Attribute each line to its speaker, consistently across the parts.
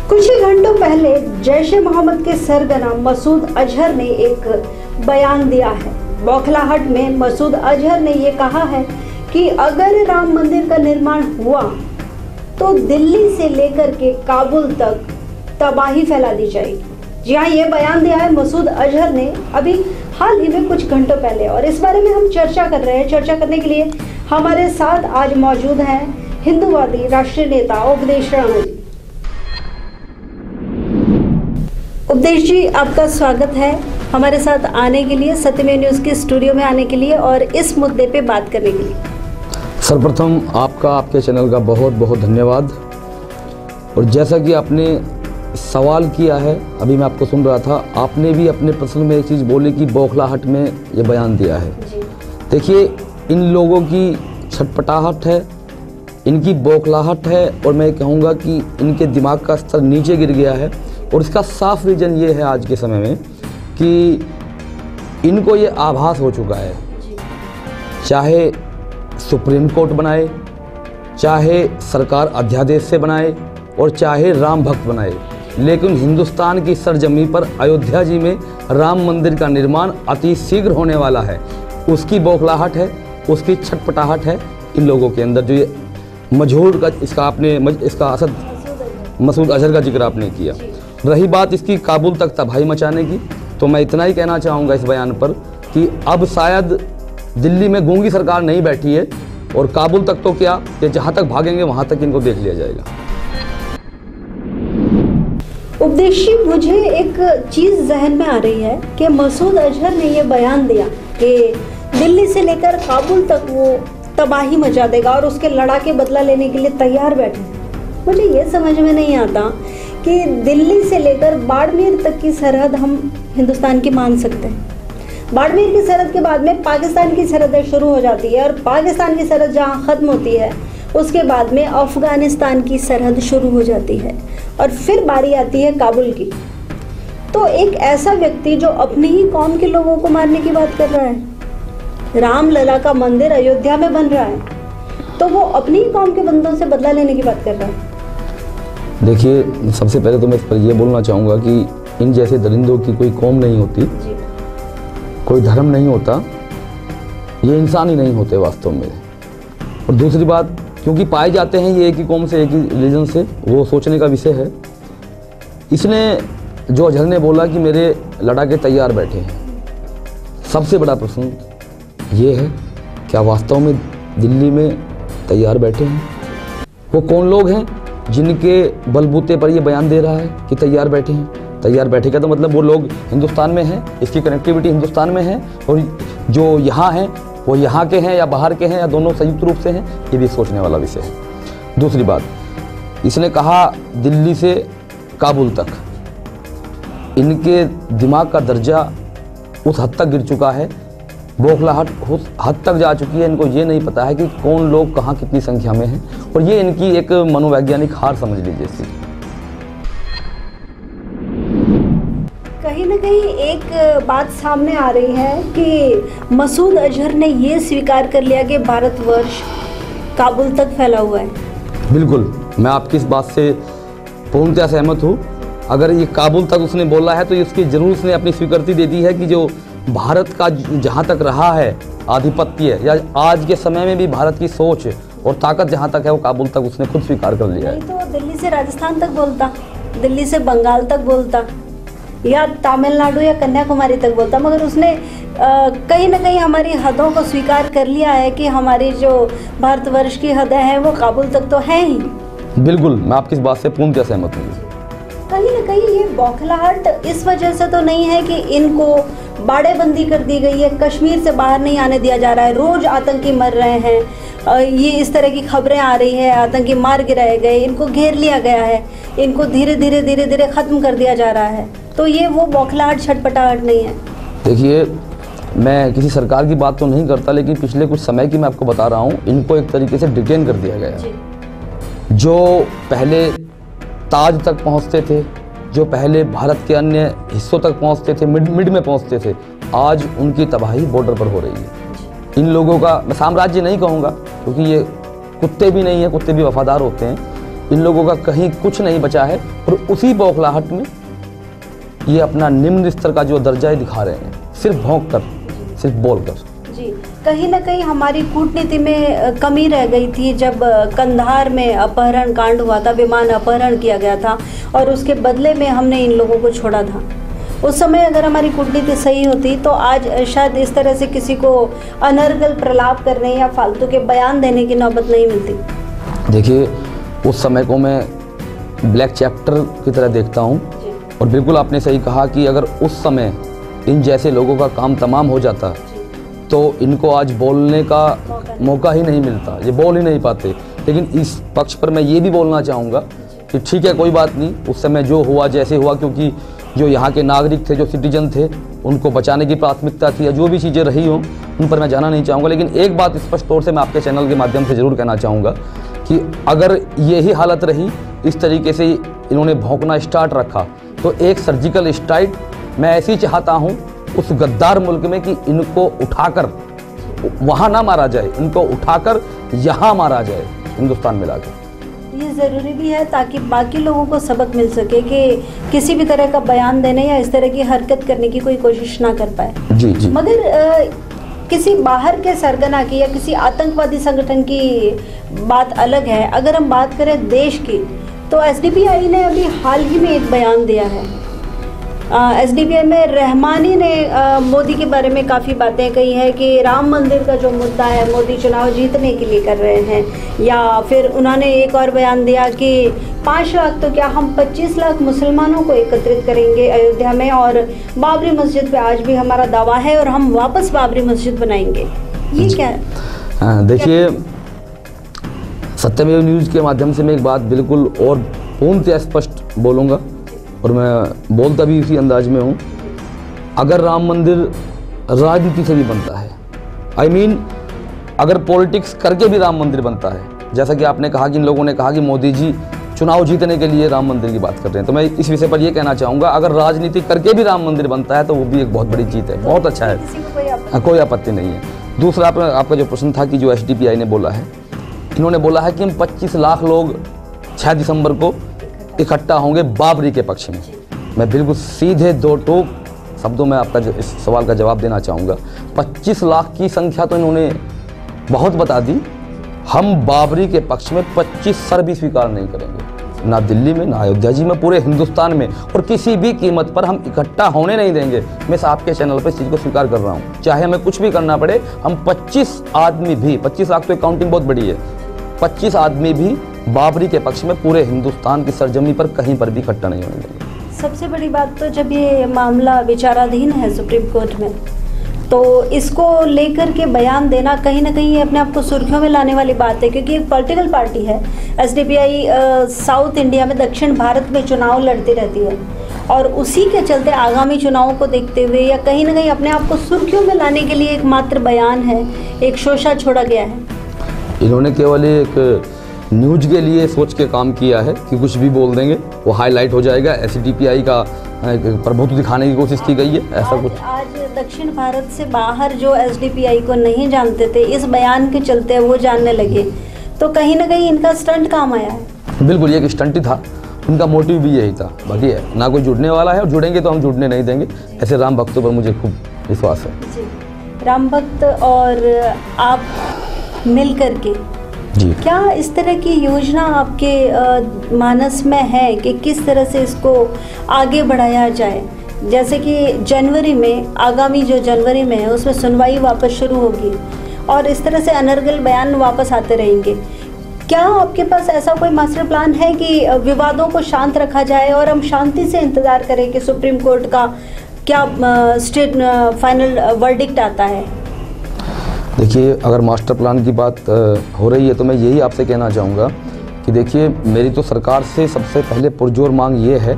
Speaker 1: कुछ ही घंटों पहले जैश-ए-मोहम्मद के सरगना मसूद अजहर ने एक बयान दिया है। बौखलाहट में मसूद अजहर ने ये कहा है कि अगर राम मंदिर का निर्माण हुआ तो दिल्ली से लेकर के काबुल तक तबाही फैला दी जाएगी। जी हाँ, ये बयान दिया है मसूद अजहर ने अभी हाल ही में कुछ घंटों पहले, और इस बारे में हम चर्चा कर रहे हैं। चर्चा करने के लिए हमारे साथ आज मौजूद हैं हिंदूवादी राष्ट्रीय नेता उपदेश राणा जी। उपदेश जी, आपका स्वागत है हमारे साथ आने के लिए, सत्यमेव न्यूज़ के स्टूडियो में आने के लिए और इस मुद्दे पे बात करने के लिए।
Speaker 2: सर्वप्रथम आपके चैनल का बहुत बहुत धन्यवाद। और जैसा कि आपने सवाल किया है, अभी मैं आपको सुन रहा था, आपने भी अपने प्रश्न में एक चीज़ बोली कि बौखलाहट में ये बयान दिया है। देखिए, इन लोगों की छटपटाहट है, इनकी बौखलाहट है, और मैं कहूँगा कि इनके दिमाग का स्तर नीचे गिर गया है। और इसका साफ रीज़न ये है आज के समय में कि इनको ये आभास हो चुका है, चाहे सुप्रीम कोर्ट बनाए, चाहे सरकार अध्यादेश से बनाए और चाहे राम भक्त बनाए, लेकिन हिंदुस्तान की सरजमी पर अयोध्या जी में राम मंदिर का निर्माण अति शीघ्र होने वाला है। उसकी बौखलाहट है, उसकी छटपटाहट है इन लोगों के अंदर। जो ये मजहूर का इसका असद मसूद अजहर का जिक्र आपने किया। रही बात इसकी काबुल तक तबाही मचाने की, तो मैं इतना ही कहना चाहूँगा इस बयान पर कि अब शायद दिल्ली में गूंगी सरकार नहीं बैठी है, और काबुल तक तो क्या, ये जहाँ तक भागेंगे वहाँ तक इनको देख लिया जाएगा।
Speaker 1: उपदेश जी, मुझे एक चीज़ जहन में आ रही है कि मसूद अजहर ने ये बयान दिया कि दिल्ली से लेकर काबुल तक वो तबाही मचा देगा और उसके लड़ाके बदला लेने के लिए तैयार बैठे। मुझे ये समझ में नहीं आता कि दिल्ली से लेकर बाड़मेर तक की सरहद हम हिंदुस्तान की मान सकते हैं। बाड़मेर की सरहद के बाद में पाकिस्तान की सरहद शुरू हो जाती है, और पाकिस्तान की सरहद जहाँ ख़त्म होती है उसके बाद में अफ़गानिस्तान की सरहद शुरू हो जाती है, और फिर बारी आती है काबुल की। तो एक ऐसा व्यक्ति जो अपनी ही कौम के लोगों को मारने की बात कर रहा है, रामलला का मंदिर अयोध्या में बन रहा है, तो वो अपनी ही कौम के बंदों से बदला लेने की बात कर रहा है।
Speaker 2: देखिए, सबसे पहले तो मैं इस पर यह बोलना चाहूँगा कि इन जैसे दरिंदों की कोई कौम नहीं होती, कोई धर्म नहीं होता, ये इंसान ही नहीं होते वास्तव में। और दूसरी बात, क्योंकि पाए जाते हैं ये एक ही कौम से, एक ही रिलीजन से, वो सोचने का विषय है। इसने जो अजहर ने बोला कि मेरे लड़ाके तैयार बैठे हैं, सबसे बड़ा प्रश्न ये है, क्या वास्तव में दिल्ली में तैयार बैठे हैं? वो कौन लोग हैं जिनके बलबूते पर ये बयान दे रहा है कि तैयार बैठे हैं? तैयार बैठे का तो मतलब वो लोग हिंदुस्तान में हैं, इसकी कनेक्टिविटी हिंदुस्तान में है, और जो यहाँ हैं वो यहाँ के हैं या बाहर के हैं या दोनों संयुक्त रूप से हैं, ये भी सोचने वाला विषय है। दूसरी बात, इसने कहा दिल्ली से काबुल तक, इनके दिमाग का दर्जा उस हद तक गिर चुका है, बौखलाहट उस हद तक जा चुकी है, इनको ये नहीं पता है कि कौन लोग कहाँ कितनी संख्या में हैं, और ये इनकी एक मनोवैज्ञानिक हार समझ लीजिए इसकी।
Speaker 1: कहीं ना कहीं एक बात सामने आ रही है कि मसूद अजहर ने ये स्वीकार कर लिया कि भारतवर्ष काबुल तक फैला हुआ है।
Speaker 2: बिल्कुल, मैं आपकी इस बात से पूर्णतः सहमत हूँ। अगर ये काबुल तक उसने बोला है तो इसकी जरूर उसने अपनी स्वीकृति दे दी है कि जो भारत का जहाँ तक रहा है आधिपत्य, या आज के समय में भी भारत की सोच और ताकत जहाँ तक है, वो काबुल तक उसने खुद स्वीकार कर लिया है।
Speaker 1: नहीं तो दिल्ली से राजस्थान तक बोलता, दिल्ली से बंगाल तक बोलता, या तमिलनाडु या कन्याकुमारी तक बोलता, मगर उसने कहीं ना कहीं हमारी हदों को स्वीकार कर लिया है कि हमारी जो भारतवर्ष की हदें हैं वो काबुल तक तो हैं ही।
Speaker 2: बिल्कुल, मैं आपकी इस बात से पूर्णतः सहमत हूँ।
Speaker 1: कहीं ना कहीं ये बौखलाहट इस वजह से तो नहीं है कि इनको बाड़ेबंदी कर दी गई है, कश्मीर से बाहर नहीं आने दिया जा रहा है, रोज आतंकी मर रहे हैं, ये इस तरह की खबरें आ रही है, आतंकी मार गिराए गए, इनको घेर लिया गया है, इनको धीरे धीरे ख़त्म कर दिया जा रहा है, तो ये वो बौखलाहट छटपटाहट नहीं है।
Speaker 2: देखिए, मैं किसी सरकार की बात तो नहीं करता, लेकिन पिछले कुछ समय की मैं आपको बता रहा हूँ, इनको एक तरीके से डिटेन कर दिया गया। जो पहले ताज तक पहुँचते थे, जो पहले भारत के अन्य हिस्सों तक पहुँचते थे, मिड में पहुँचते थे, आज उनकी तबाही बॉर्डर पर हो रही है। इन लोगों का मैं साम्राज्य नहीं कहूँगा, क्योंकि ये कुत्ते भी नहीं हैं, कुत्ते भी वफादार होते हैं, इन लोगों का कहीं कुछ नहीं बचा है और उसी बौखलाहट में ये अपना निम्न स्तर का जो दर्जा है दिखा रहे हैं, सिर्फ भौंक कर, सिर्फ बोल कर।
Speaker 1: जी, कहीं ना कहीं हमारी कूटनीति में कमी रह गई थी जब कंधार में अपहरण कांड हुआ था, विमान अपहरण किया गया था और उसके बदले में हमने इन लोगों को छोड़ा था। उस समय अगर हमारी कूटनीति सही होती तो आज शायद इस तरह से किसी को अनर्गल प्रलाप करने या फालतू के बयान देने की नौबत नहीं मिलती।
Speaker 2: देखिए, उस समय को मैं ब्लैक चैप्टर की तरह देखता हूँ और बिल्कुल आपने सही कहा कि अगर उस समय इन जैसे लोगों का काम तमाम हो जाता तो इनको आज बोलने का मौका ही नहीं मिलता, ये बोल ही नहीं पाते। लेकिन इस पक्ष पर मैं ये भी बोलना चाहूँगा कि ठीक है, कोई बात नहीं, उस समय जो हुआ जैसे हुआ, क्योंकि जो यहाँ के नागरिक थे, जो सिटीजन थे, उनको बचाने की प्राथमिकता थी या जो भी चीज़ें रही हों उन पर मैं जाना नहीं चाहूँगा। लेकिन एक बात स्पष्ट तौर से मैं आपके चैनल के माध्यम से ज़रूर कहना चाहूँगा कि अगर यही हालत रही, इस तरीके से इन्होंने भौंकना स्टार्ट रखा, तो एक सर्जिकल स्ट्राइक मैं ऐसी चाहता हूँ उस गद्दार मुल्क में कि इनको उठाकर वहाँ ना मारा जाए, इनको उठाकर यहाँ मारा जाए, हिंदुस्तान में लाकर।
Speaker 1: ये ज़रूरी भी है ताकि बाकी लोगों को सबक मिल सके कि किसी भी तरह का बयान देने या इस तरह की हरकत करने की कोई कोशिश ना कर पाए।
Speaker 2: जी जी।
Speaker 1: मगर किसी बाहर के सरगना की या किसी आतंकवादी संगठन की बात अलग है। अगर हम बात करें देश की, तो एसडीपीआई ने अभी हाल ही में एक बयान दिया है। एसडीपीआई में रहमानी ने मोदी के बारे में काफ़ी बातें कही है कि राम मंदिर का जो मुद्दा है मोदी चुनाव जीतने के लिए कर रहे हैं। या फिर उन्होंने एक और बयान दिया कि 5 लाख तो क्या, हम 25 लाख मुसलमानों को एकत्रित करेंगे अयोध्या में और बाबरी मस्जिद पे आज भी हमारा दावा है और हम वापस बाबरी मस्जिद बनाएंगे। ये क्या है?
Speaker 2: देखिए, सत्यमेव न्यूज़ के माध्यम से मैं एक बात बिल्कुल और पूर्णतः स्पष्ट बोलूँगा और मैं बोलता भी इसी अंदाज में हूँ। अगर राम मंदिर राजनीति से भी बनता है, I mean, अगर पॉलिटिक्स करके भी राम मंदिर बनता है, जैसा कि आपने कहा कि इन लोगों ने कहा कि मोदी जी चुनाव जीतने के लिए राम मंदिर की बात कर रहे हैं, तो मैं इस विषय पर यह कहना चाहूँगा, अगर राजनीति करके भी राम मंदिर बनता है तो वो भी एक बहुत बड़ी जीत है, बहुत अच्छा है, कोई आपत्ति नहीं है। दूसरा आपका जो प्रश्न था कि जो एसडीपीआई ने बोला है, इन्होंने बोला है कि हम 25 लाख लोग 6 दिसंबर को इकट्ठा होंगे बाबरी के पक्ष में। मैं बिल्कुल सीधे दो टोक शब्दों में आपका इस सवाल का जवाब देना चाहूँगा। 25 लाख की संख्या तो इन्होंने बहुत बता दी। हम बाबरी के पक्ष में 25 सर भी स्वीकार नहीं करेंगे, ना दिल्ली में, ना अयोध्या जी में, पूरे हिंदुस्तान में, और किसी भी कीमत पर हम इकट्ठा होने नहीं देंगे। मैं आपके चैनल पर इस चीज़ को स्वीकार कर रहा हूँ, चाहे हमें कुछ भी करना पड़े। हम 25 आदमी भी, 25 लाख तो काउंटिंग बहुत बड़ी है, 25 आदमी भी बाबरी के पक्ष में पूरे हिंदुस्तान की सरजमी पर कहीं पर भी इकट्ठा नहीं होने देंगे।
Speaker 1: सबसे बड़ी बात तो जब ये मामला विचाराधीन है सुप्रीम कोर्ट में, तो इसको लेकर के बयान देना कहीं ना कहीं अपने आप को सुर्खियों में लाने वाली बात है, क्योंकि एक पॉलिटिकल पार्टी है। एसडीपीआई साउथ इंडिया में, दक्षिण भारत में चुनाव लड़ती रहती है और उसी के चलते आगामी चुनावों को देखते हुए या कहीं ना कहीं अपने आप को सुर्खियों में लाने के लिए एक मात्र बयान है, एक शोषा छोड़ा गया है।
Speaker 2: इन्होंने केवल एक न्यूज़ के लिए सोच के काम किया है कि कुछ भी बोल देंगे वो हाईलाइट हो जाएगा, एसडीपीआई का प्रभुत्व दिखाने की कोशिश की गई है, ऐसा कुछ।
Speaker 1: आज दक्षिण भारत से बाहर जो एसडीपीआई को नहीं जानते थे, इस बयान के चलते वो जानने लगे, तो कहीं ना कहीं इनका स्टंट काम आया है।
Speaker 2: बिल्कुल, ये एक स्टंट ही था, उनका मोटिव भी यही था। बाकी ना कोई जुड़ने वाला है और जुड़ेंगे तो हम जुड़ने नहीं देंगे। ऐसे राम भक्तों पर मुझे खूब विश्वास है।
Speaker 1: जी, राम भक्त और आप मिल करके
Speaker 2: जी, क्या
Speaker 1: इस तरह की योजना आपके मानस में है कि किस तरह से इसको आगे बढ़ाया जाए? जैसे कि जनवरी में, आगामी जो जनवरी में है उसमें सुनवाई वापस शुरू होगी और इस तरह से अनर्गल बयान वापस आते रहेंगे। क्या आपके पास ऐसा कोई मास्टर प्लान है कि विवादों को शांत रखा जाए और हम शांति से इंतज़ार करें कि सुप्रीम कोर्ट का क्या फाइनल वर्डिक्ट आता है?
Speaker 2: देखिए, अगर मास्टर प्लान की बात हो रही है तो मैं यही आपसे कहना चाहूँगा कि देखिए, मेरी तो सरकार से सबसे पहले पुरजोर मांग ये है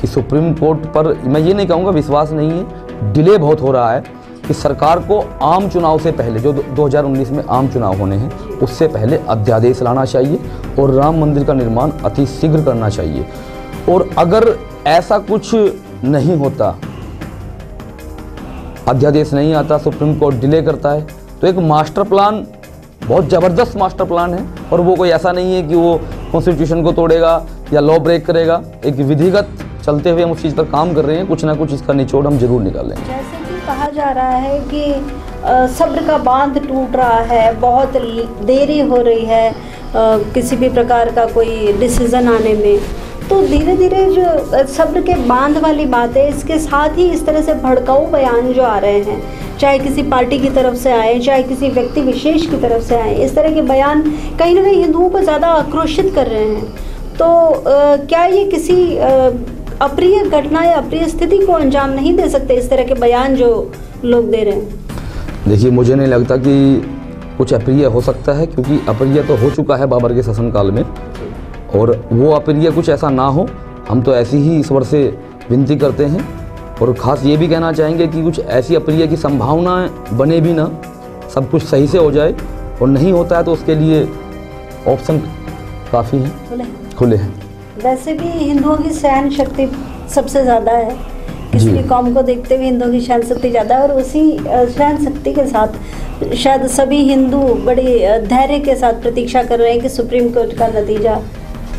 Speaker 2: कि सुप्रीम कोर्ट पर, मैं ये नहीं कहूँगा विश्वास नहीं है, डिले बहुत हो रहा है, कि सरकार को आम चुनाव से पहले, जो 2019 में आम चुनाव होने हैं, उससे पहले अध्यादेश लाना चाहिए और राम मंदिर का निर्माण अति शीघ्र करना चाहिए। और अगर ऐसा कुछ नहीं होता, अध्यादेश नहीं आता, सुप्रीम कोर्ट डिले करता है, तो एक मास्टर प्लान बहुत ज़बरदस्त मास्टर प्लान है और वो कोई ऐसा नहीं है कि वो कॉन्स्टिट्यूशन को तोड़ेगा या लॉ ब्रेक करेगा। एक विधिगत चलते हुए हम उस चीज़ पर काम कर रहे हैं, कुछ ना कुछ इसका निचोड़ हम जरूर निकालेंगे।
Speaker 1: जैसे कि कहा जा रहा है कि सब्र का बांध टूट रहा है, बहुत देरी हो रही है किसी भी प्रकार का कोई डिसीज़न आने में, तो धीरे धीरे जो सब्र के बांध वाली बात है, इसके साथ ही इस तरह से भड़काऊ बयान जो आ रहे हैं, चाहे किसी पार्टी की तरफ से आए, चाहे किसी व्यक्ति विशेष की तरफ से आए, इस तरह के बयान कहीं ना कहीं हिंदुओं को ज़्यादा आक्रोशित कर रहे हैं। तो क्या ये किसी अप्रिय घटना या अप्रिय स्थिति को अंजाम नहीं दे सकते, इस तरह के बयान जो लोग दे रहे हैं?
Speaker 2: देखिए, मुझे नहीं लगता कि कुछ अप्रिय हो सकता है, क्योंकि अप्रिय तो हो चुका है बाबर के शासनकाल में, और वो अप्रिय कुछ ऐसा ना हो, हम तो ऐसी ही ईश्वर से विनती करते हैं। और ख़ास ये भी कहना चाहेंगे कि कुछ ऐसी अप्रिय की संभावनाएं बने भी ना, सब कुछ सही से हो जाए, और नहीं होता है तो उसके लिए ऑप्शन काफ़ी हैं, खुले हैं।
Speaker 1: वैसे भी हिंदुओं की सहन शक्ति सबसे ज़्यादा है, किसी भी कौम को देखते हुए हिंदुओं की सहन शक्ति ज़्यादा है, और उसी सहन शक्ति के साथ शायद सभी हिंदू बड़ी धैर्य के साथ प्रतीक्षा कर रहे हैं कि सुप्रीम कोर्ट का नतीजा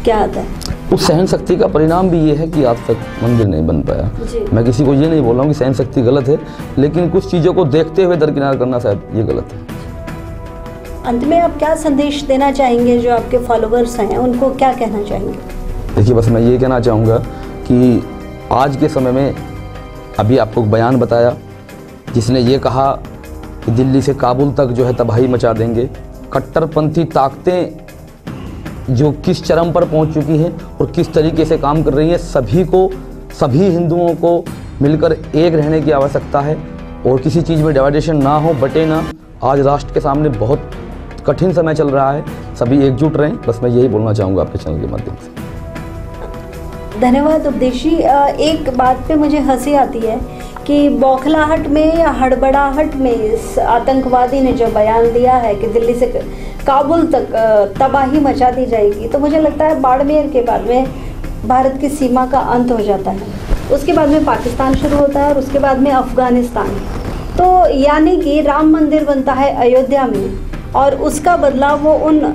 Speaker 1: क्या आता है।
Speaker 2: उस सहन शक्ति का परिणाम भी ये है कि आज तक मंदिर नहीं बन पाया। मैं किसी को ये नहीं बोल रहा हूँ कि सहन शक्ति गलत है, लेकिन कुछ चीज़ों को देखते हुए दरकिनार करना शायद ये गलत है।
Speaker 1: अंत में आप क्या संदेश देना चाहेंगे, जो आपके फॉलोअर्स हैं उनको क्या कहना चाहेंगे?
Speaker 2: देखिए, बस मैं ये कहना चाहूँगा कि आज के समय में अभी आपको बयान बताया जिसने ये कहा कि दिल्ली से काबुल तक जो है तबाही मचा देंगे, कट्टरपंथी ताकतें जो किस चरम पर पहुंच चुकी हैं और किस तरीके से काम कर रही हैं, सभी हिंदुओं को मिलकर एक रहने की आवश्यकता है, और किसी चीज़ में डिवाइडेशन ना हो, बटे ना। आज राष्ट्र के सामने बहुत कठिन समय चल रहा है, सभी एकजुट रहें, बस मैं यही बोलना चाहूँगा आपके चैनल के माध्यम से।
Speaker 1: धन्यवाद उपदेश जी। एक बात पे मुझे हंसी आती है कि बौखलाहट में या हड़बड़ाहट में इस आतंकवादी ने जो बयान दिया है कि दिल्ली से काबुल तक तबाही मचा दी जाएगी, तो मुझे लगता है बाड़मेर के बाद में भारत की सीमा का अंत हो जाता है, उसके बाद में पाकिस्तान शुरू होता है और उसके बाद में अफगानिस्तान। तो यानी कि राम मंदिर बनता है अयोध्या में, और उसका बदलाव वो उन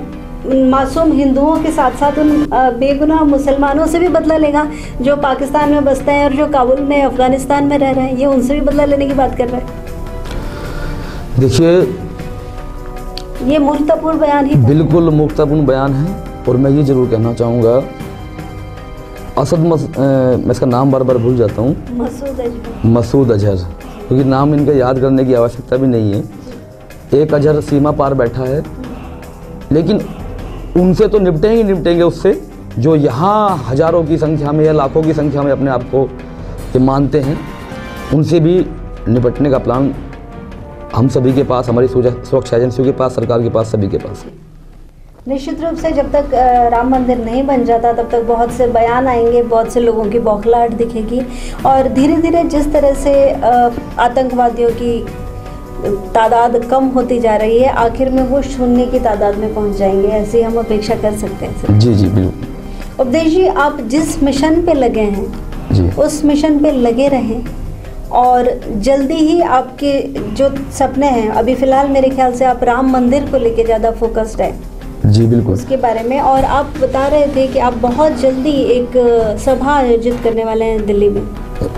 Speaker 1: मासूम हिंदुओं के साथ साथ उन बेगुनाह मुसलमानों से भी बदला लेगा जो पाकिस्तान में बसते हैं और जो काबुल में अफगानिस्तान में रह रहे हैं, ये उनसे भी बदला लेने की बात कर रहे हैं।
Speaker 2: देखिए,
Speaker 1: ये मूर्खतापूर्ण बयान ही
Speaker 2: बिल्कुल मूर्खतापूर्ण बयान है। और मैं ये जरूर कहना चाहूँगा, मैं इसका नाम बार बार भूल जाता हूँ, मसूद अजहर, क्योंकि नाम इनका याद करने की आवश्यकता भी नहीं है। एक अजहर सीमा पार बैठा है, लेकिन उनसे तो निपटेंगे उससे जो यहाँ हज़ारों की संख्या में या लाखों की संख्या में अपने आप को ये मानते हैं, उनसे भी निपटने का प्लान हम सभी के पास, हमारी सुरक्षा एजेंसियों के पास, सरकार के पास, सभी के पास है।
Speaker 1: निश्चित रूप से जब तक राम मंदिर नहीं बन जाता तब तक बहुत से बयान आएंगे, बहुत से लोगों की बौखलाहट दिखेगी, और धीरे धीरे जिस तरह से आतंकवादियों की तादाद कम होती जा रही है, आखिर में वो शून्य की तादाद में पहुंच जाएंगे, ऐसी हम अपेक्षा कर सकते हैं।
Speaker 2: जी बिल्कुल।
Speaker 1: उपदेश जी, आप जिस मिशन पे लगे हैं जी, उस मिशन पे लगे रहें, और जल्दी ही आपके जो सपने हैं, अभी फ़िलहाल मेरे ख्याल से आप राम मंदिर को लेके ज़्यादा फोकस्ड है।
Speaker 2: जी बिल्कुल,
Speaker 1: उसके बारे में, और आप बता रहे थे कि आप बहुत जल्दी एक सभा आयोजित करने वाले हैं दिल्ली में।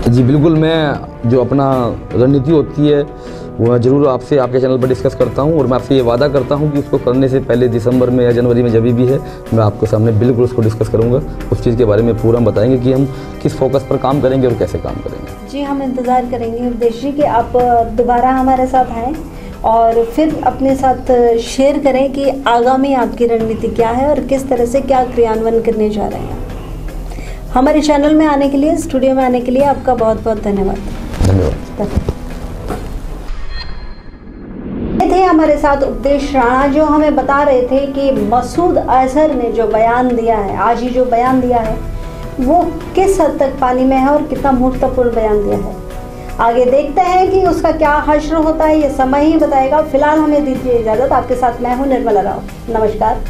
Speaker 2: जी बिल्कुल, मैं जो अपना रणनीति होती है वो मैं ज़रूर आपसे आपके चैनल पर डिस्कस करता हूँ, और मैं आपसे ये वादा करता हूँ कि उसको करने से पहले दिसंबर में या जनवरी में जब भी है, मैं आपके सामने बिल्कुल उसको डिस्कस करूँगा। उस चीज़ के बारे में पूरा हम बताएंगे कि हम किस फोकस पर काम करेंगे और कैसे काम करेंगे।
Speaker 1: जी, हम इंतज़ार करेंगे उपदेश जी कि आप दोबारा हमारे साथ आएँ और फिर अपने साथ शेयर करें कि आगामी आपकी रणनीति क्या है और किस तरह से क्या क्रियान्वयन करने जा रहे हैं। हमारे चैनल में आने के लिए, स्टूडियो में आने के लिए आपका बहुत बहुत धन्यवाद।
Speaker 2: धन्यवाद।
Speaker 1: थे हमारे साथ उपदेश राणा, जो हमें बता रहे थे कि मसूद अजहर ने जो बयान दिया है, आज ही जो बयान दिया है, वो किस हद तक पानी में है और कितना मूर्खतापूर्ण बयान दिया है। आगे देखते हैं कि उसका क्या हश्र होता है, ये समय ही बताएगा। फिलहाल हमें दीजिए इजाज़त। आपके साथ मैं हूँ निर्मला राव। नमस्कार।